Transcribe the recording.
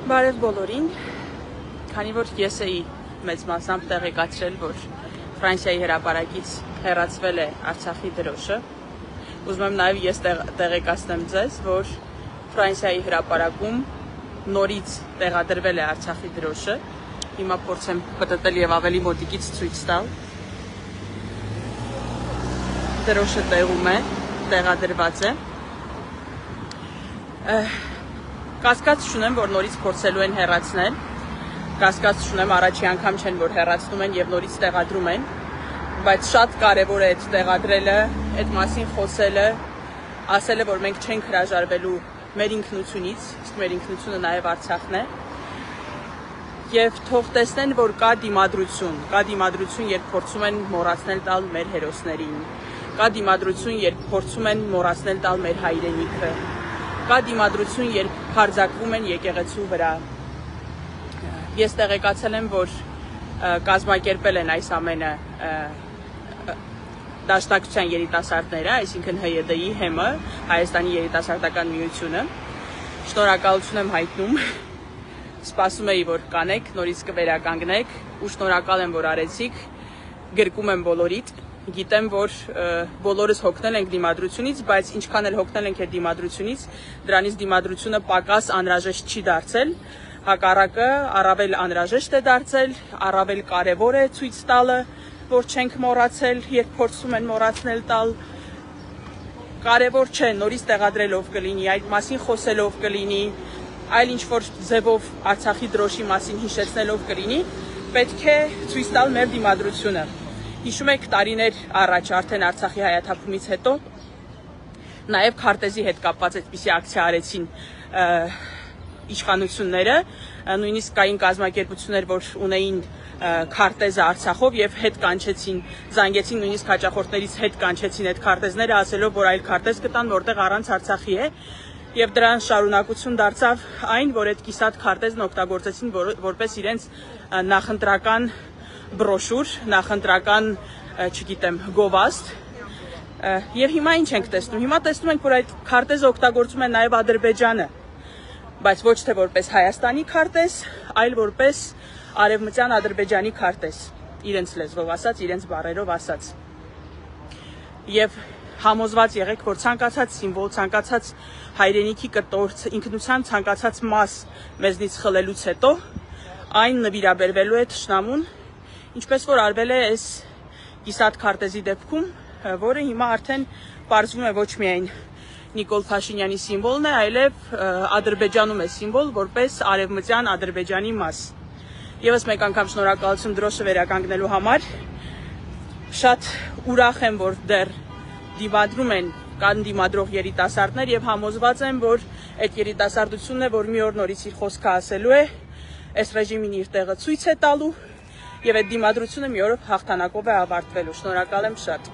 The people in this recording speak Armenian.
Բարև բոլորին, քանի որ ես էի մեծ մասամբ տեղեկացրել, որ Ֆրանսիայի հրապարակից հեռացվել է Արցախի դրոշը, ուզում եմ նաև ես տեղեկացնեմ ձեզ, որ Ֆրանսիայի հրապարակում նորից տեղադրվել է Արցախի դրոշը, հիմա փորձեմ պտտել եւ ավելի մոտիկից ցույց տալ, դրոշը տեղում է, տեղադրված է, Կասկած չունեմ, որ նորից փորձելու են հեռացնել, կասկած չունեմ, առաջի անգամ չեն, որ հեռացնում են և նորից տեղադրում են, բայց շատ կարևոր է այդ տեղադրելը, այդ մասին խոսելը, ասելը, որ մենք չենք հրաժարվելու մեր ինքնությունից, իսկ մեր ինքնությունը նաև Արցախն է, և թող տեսնեն, որ կա դիմադրություն, երբ փորձում են մոռացնել տալ մեր հերոսներին, կա դիմադրություն, երբ փորձում են մոռացնել տալ մեր հայրենիքը, կա դիմադրություն, երբ հարձակվում են եկեղեցու վրա։ Ես տեղեկացել եմ, որ կազմակերպել են այս ամենը դաշնակցության երիտասարդները, այսինքն ՀՅԴ-ի ՀԵՄ-ը, Հայաստանի երիտասարդական միությունը։ Շնորհակալություն եմ հայտնում, սպասում էի, որ կանեք, նորից կվերականգնեք ու շնորհակալ եմ, որ արեցիք, գրկում եմ բոլորիդ։ Գիտեմ, որ բոլորս հոգնել ենք դիմադրությունից, բայց ինչքան էլ հոգնել ենք այդ դիմադրությունից, դրանից դիմադրությունը պակաս անհրաժեշտ չի դարձել, հակառակը առավել անհրաժեշտ է դարձել, առավել կարևոր է ցույց տալը, որ չենք մոռացել, երբ փորձում են մոռացնել տալ, կարևոր չէ նորից տեղադրելով կլինի, այդ մասին խոսելով կլինի, այլ ինչ-որ ձևով Արցախի դրոշի մասին հիշեցնելով կլինի, պետք է ցույց տալ մեր դիմադրությունը։ Հիշում եք տարիներ առաջ արդեն Արցախի հայաթափումից հետո նաև քարտեզի հետ կապված այդպիսի ակցիա արեցին իշխանությունները, նույնիսկ կային կազմակերպություններ, որ ունեին քարտեզը Արցախով եւ հետ կանչեցին, զանգեցին նույնիսկ հաճախորդներից հետ կանչեցին այդ քարտեզները, ասելով, որ այլ քարտեզ կտան, որտեղ առանց Արցախի է, եւ դրան շարունակություն դարձավ այն, որ այդ կիսատ քարտեզն օգտագործեցին որպես իրենց նախընտրական բրոշուր, նախընտրական, չգիտեմ, գովաստ, և հիմա ինչ ենք տեսնում, հիմա տեսնում ենք, որ այդ քարտեզը օգտագործում է նաև Ադրբեջանը, բայց ոչ թե որպես Հայաստանի քարտեզ, այլ որպես արևմտյան Ադրբեջանի քարտեզ, իրենց լեզվով ասած, իրենց բառերով ասած, և համոզված եղեք, որ ցանկացած սիմվոլ, ցանկացած հայրենիքի կտոր, ինքնության ցանկացած մաս մեզնից խլելուց հետո, այն նվիրաբերվելու է թշնամուն, ինչպես որ արվել է այս կիսատ քարտեզի դեպքում, որը հիմա արդեն պարզվում է ոչ միայն Նիկոլ Փաշինյանի սիմվոլն է, այլև Ադրբեջանում է սիմվոլ, որպես արևմտյան Ադրբեջանի մաս։ Եվս մեկ անգամ շնորհակալություն դրոշը վերականգնելու համար, շատ ուրախ եմ, որ դեռ դիմադրում են կան դիմադրող երիտասարդներ և համոզված եմ, որ այդ երիտասարդությունն է, որ մի օր նորից իր խոսքը ասելու է, այս ռեժիմին իր տեղը ցույց է տալու, և այդ դիմադրությունը մի օր հաղթանակով է ավարտվելու։ Շնորհակալ եմ շատ։